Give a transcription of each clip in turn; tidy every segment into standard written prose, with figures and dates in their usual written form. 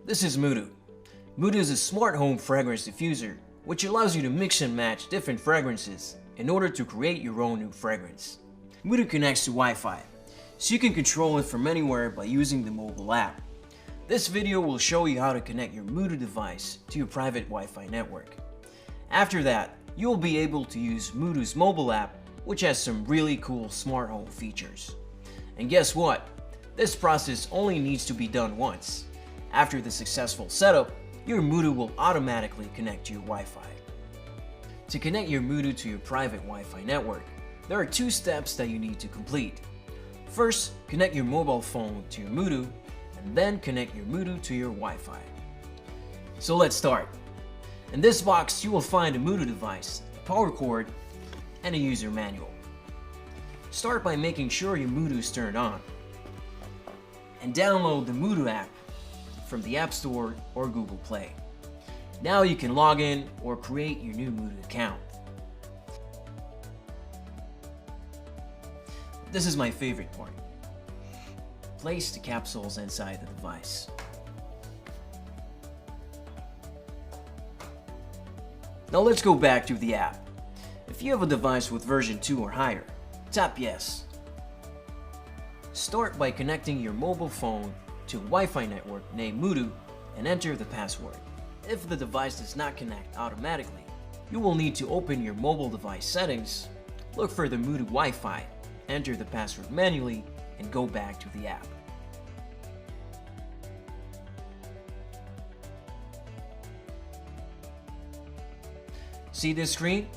This is Moodo. Moodo is a smart home fragrance diffuser which allows you to mix and match different fragrances in order to create your own new fragrance. Moodo connects to Wi-Fi, so you can control it from anywhere by using the mobile app. This video will show you how to connect your Moodo device to your private Wi-Fi network. After that, you will be able to use Moodo's mobile app, which has some really cool smart home features. And guess what? This process only needs to be done once. After the successful setup, your Moodo will automatically connect to your Wi-Fi. To connect your Moodo to your private Wi-Fi network, there are two steps that you need to complete. First, connect your mobile phone to your Moodo, and then connect your Moodo to your Wi-Fi. So let's start. In this box, you will find a Moodo device, a power cord, and a user manual. Start by making sure your Moodo is turned on, and download the Moodo app from the App Store or Google Play. Now you can log in or create your new Moodo account. This is my favorite part. Place the capsules inside the device. Now let's go back to the app. If you have a device with version 2 or higher, tap yes. Start by connecting your mobile phone to a Wi-Fi network named Moodo and enter the password. If the device does not connect automatically, you will need to open your mobile device settings, look for the Moodo Wi-Fi, enter the password manually, and go back to the app. See this screen?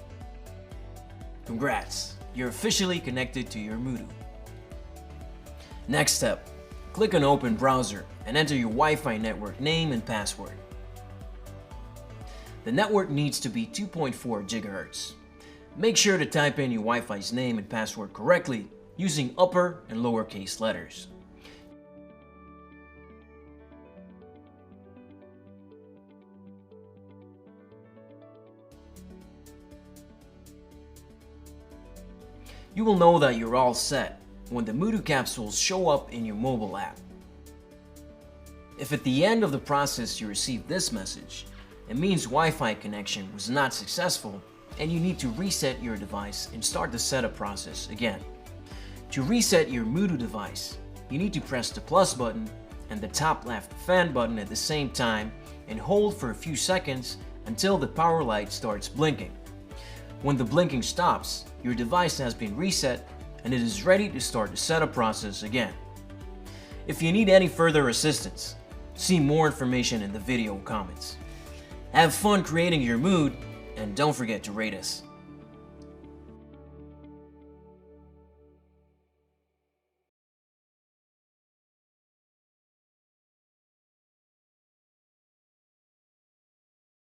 Congrats! You're officially connected to your Moodo. Next step, click on Open Browser and enter your Wi-Fi network name and password. The network needs to be 2.4 GHz. Make sure to type in your Wi-Fi's name and password correctly using upper and lowercase letters. You will know that you're all set when the Moodo capsules show up in your mobile app. If at the end of the process you receive this message, it means Wi-Fi connection was not successful and you need to reset your device and start the setup process again. To reset your Moodo device, you need to press the plus button and the top left fan button at the same time and hold for a few seconds until the power light starts blinking. When the blinking stops, your device has been reset and it is ready to start the setup process again. If you need any further assistance, see more information in the video comments. Have fun creating your mood, and don't forget to rate us.